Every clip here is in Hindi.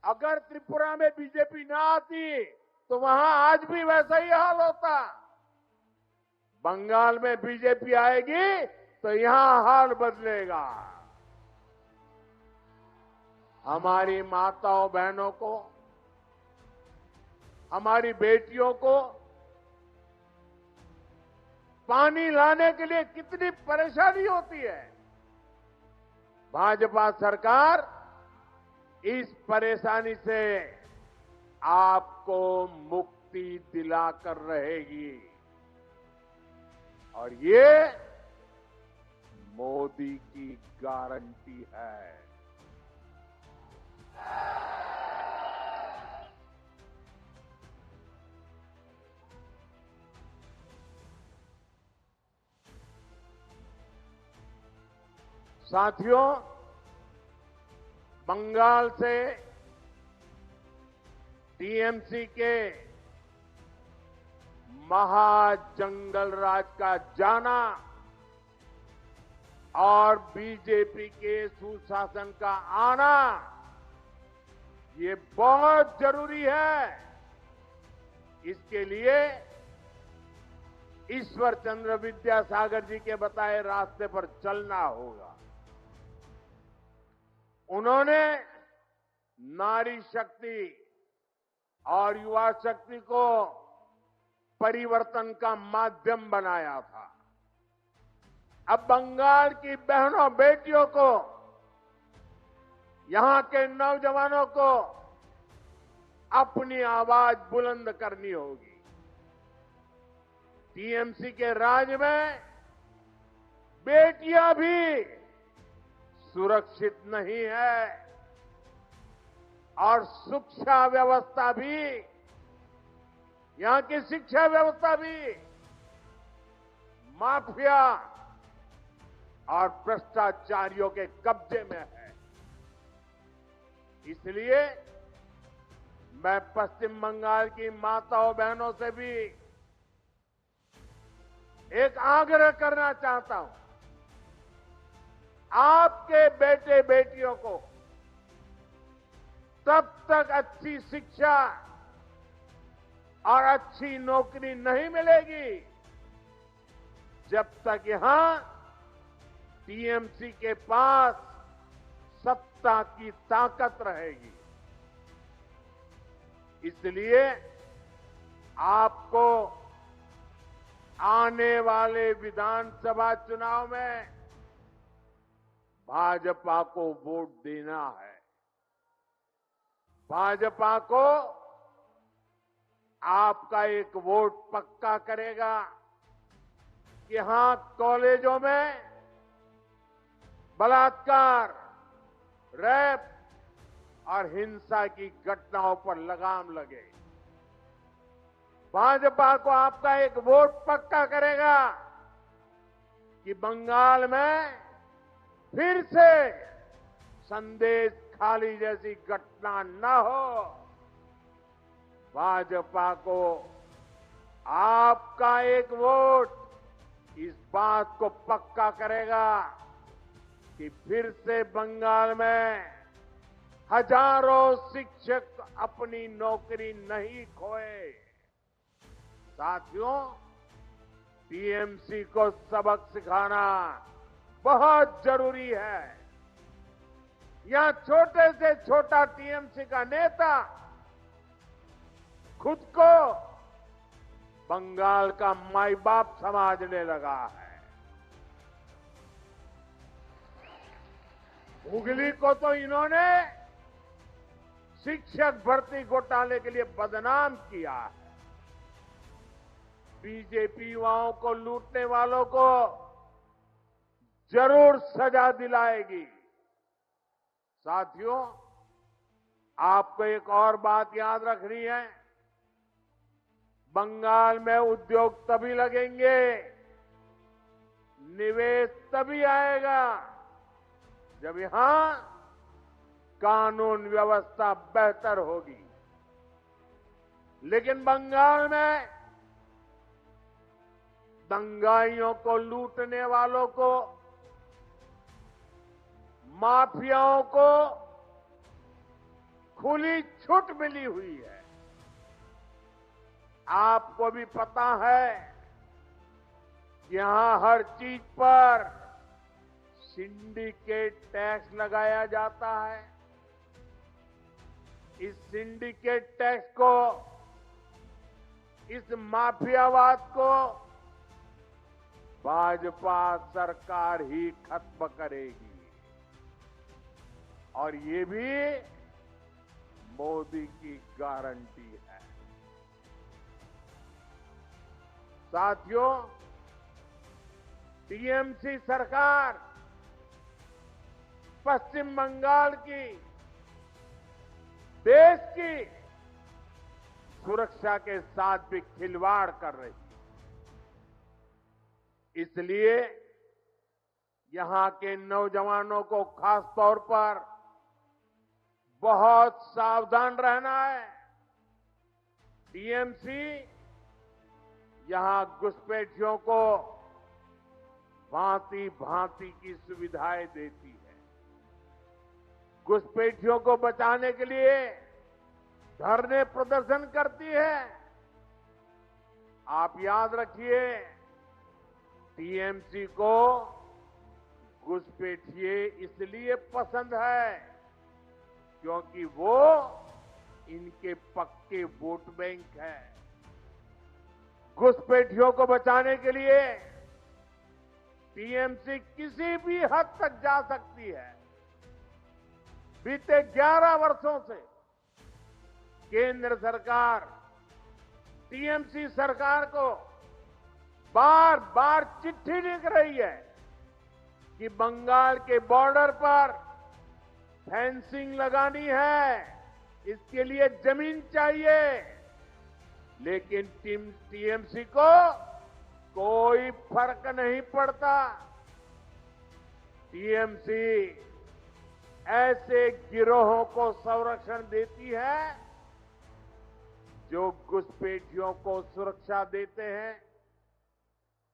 अगर त्रिपुरा में बीजेपी ना आती तो वहां आज भी वैसा ही हाल होता। बंगाल में बीजेपी आएगी तो यहां हाल बदलेगा। हमारी माताओं बहनों को, हमारी बेटियों को पानी लाने के लिए कितनी परेशानी होती है। भाजपा सरकार इस परेशानी से आपको मुक्ति दिलाकर रहेगी और ये मोदी की गारंटी है। साथियों, बंगाल से टीएमसी के महाजंगल राज का जाना और बीजेपी के सुशासन का आना, ये बहुत जरूरी है। इसके लिए ईश्वर चंद्र विद्यासागर जी के बताए रास्ते पर चलना होगा। उन्होंने नारी शक्ति और युवा शक्ति को परिवर्तन का माध्यम बनाया था। अब बंगाल की बहनों बेटियों को, यहां के नौजवानों को अपनी आवाज बुलंद करनी होगी। टीएमसी के राज में बेटियां भी सुरक्षित नहीं है और शिक्षा व्यवस्था भी, यहां की शिक्षा व्यवस्था भी माफिया और भ्रष्टाचारियों के कब्जे में है। इसलिए मैं पश्चिम बंगाल की माताओं बहनों से भी एक आग्रह करना चाहता हूं। आपके बेटे बेटियों को तब तक अच्छी शिक्षा और अच्छी नौकरी नहीं मिलेगी जब तक यहां टीएमसी के पास सत्ता की ताकत रहेगी। इसलिए आपको आने वाले विधानसभा चुनाव में भाजपा को वोट देना है। भाजपा को आपका एक वोट पक्का करेगा कि हां, कॉलेजों में बलात्कार, रेप और हिंसा की घटनाओं पर लगाम लगे। भाजपा को आपका एक वोट पक्का करेगा कि बंगाल में फिर से संदेश खाली जैसी घटना न हो। भाजपा को आपका एक वोट इस बात को पक्का करेगा कि फिर से बंगाल में हजारों शिक्षक अपनी नौकरी नहीं खोए। साथियों, टीएमसी को सबक सिखाना बहुत जरूरी है। यहां छोटे से छोटा टीएमसी का नेता खुद को बंगाल का माई बाप समझने लगा है। हुगली को तो इन्होंने शिक्षक भर्ती घोटाले के लिए बदनाम किया है। बीजेपी युवाओं को लूटने वालों को जरूर सजा दिलाएगी। साथियों, आपको एक और बात याद रखनी है। बंगाल में उद्योग तभी लगेंगे, निवेश तभी आएगा जब यहां कानून व्यवस्था बेहतर होगी। लेकिन बंगाल में दंगाइयों को लूटने वालों को, माफियाओं को खुली छूट मिली हुई है। आपको भी पता है कि यहां हर चीज पर सिंडिकेट टैक्स लगाया जाता है। इस सिंडिकेट टैक्स को, इस माफियावाद को भाजपा सरकार ही खत्म करेगी और ये भी मोदी की गारंटी है। साथियों, टीएमसी सरकार पश्चिम बंगाल की, देश की सुरक्षा के साथ भी खिलवाड़ कर रही है। इसलिए यहां के नौजवानों को खास तौर पर बहुत सावधान रहना है। टीएमसी यहां घुसपैठियों को भांति भांति की सुविधाएं देती है। घुसपैठियों को बचाने के लिए धरने प्रदर्शन करती है। आप याद रखिए, टीएमसी को घुसपैठिए इसलिए पसंद है क्योंकि वो इनके पक्के वोट बैंक है। घुसपैठियों को बचाने के लिए टीएमसी किसी भी हद तक जा सकती है। बीते 11 वर्षों से केंद्र सरकार टीएमसी सरकार को बार बार चिट्ठी लिख रही है कि बंगाल के बॉर्डर पर फेंसिंग लगानी है, इसके लिए जमीन चाहिए। लेकिन टीएमसी को कोई फर्क नहीं पड़ता। टीएमसी ऐसे गिरोहों को संरक्षण देती है जो घुसपैठियों को सुरक्षा देते हैं,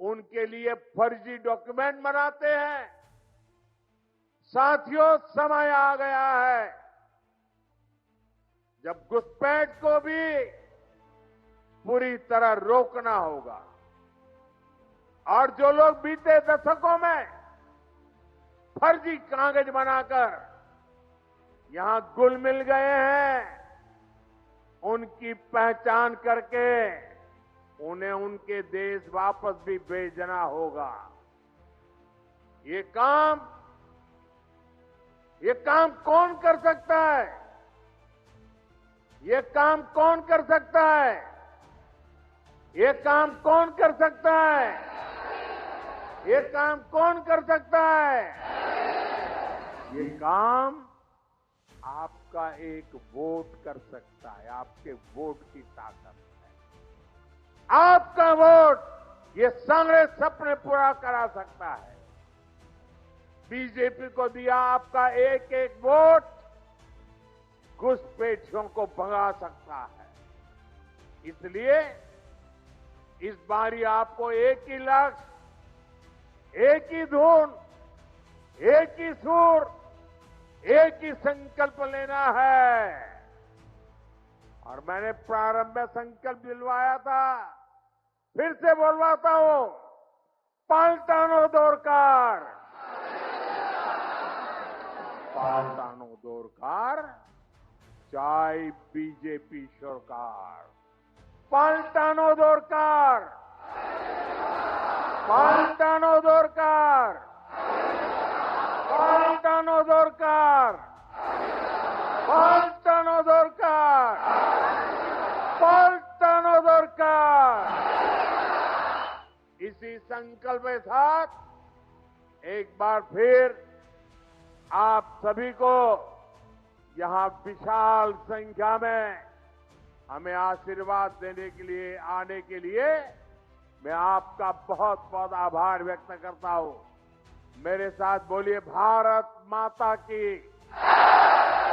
उनके लिए फर्जी डॉक्यूमेंट बनाते हैं। साथियों, समय आ गया है जब घुसपैठ को भी पूरी तरह रोकना होगा। और जो लोग बीते दशकों में फर्जी कागज बनाकर यहां घुल मिल गए हैं, उनकी पहचान करके उन्हें उनके देश वापस भी भेजना होगा। ये काम कौन कर सकता है? ये काम कौन कर सकता है? ये काम कौन कर सकता है? ये काम कौन कर सकता है? ये काम आपका एक वोट कर सकता है। आपके वोट की ताकत है। आपका वोट ये सारे सपने पूरा करा सकता है। बीजेपी को दिया आपका एक एक वोट घुसपैठियों को भगा सकता है। इसलिए इस बारी आपको एक ही लक्ष्य, एक ही धुन, एक ही सुर, एक ही संकल्प लेना है। और मैंने प्रारंभ में संकल्प दिलवाया था, फिर से बोलवाता हूं, पाल्टानो दरकार, पाल्टानो दरकार, चाहे बीजेपी सरकार। पाल्टानो दरकार, पाल्टानो दरकार, पाल्टानो दरकार, पाल्टानो दरकार, पाल्टानो दरकार। इसी संकल्प के साथ एक बार फिर आप सभी को यहां विशाल संख्या में हमें आशीर्वाद देने के लिए, आने के लिए मैं आपका बहुत बहुत आभार व्यक्त करता हूं। मेरे साथ बोलिए, भारत माता की,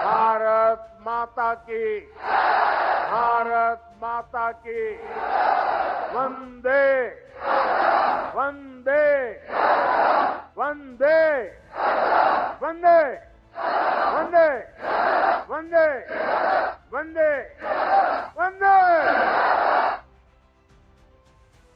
भारत माता की, भारत माता की। वंदे वंदे वंदे वंदे वंदे वंदे संदेश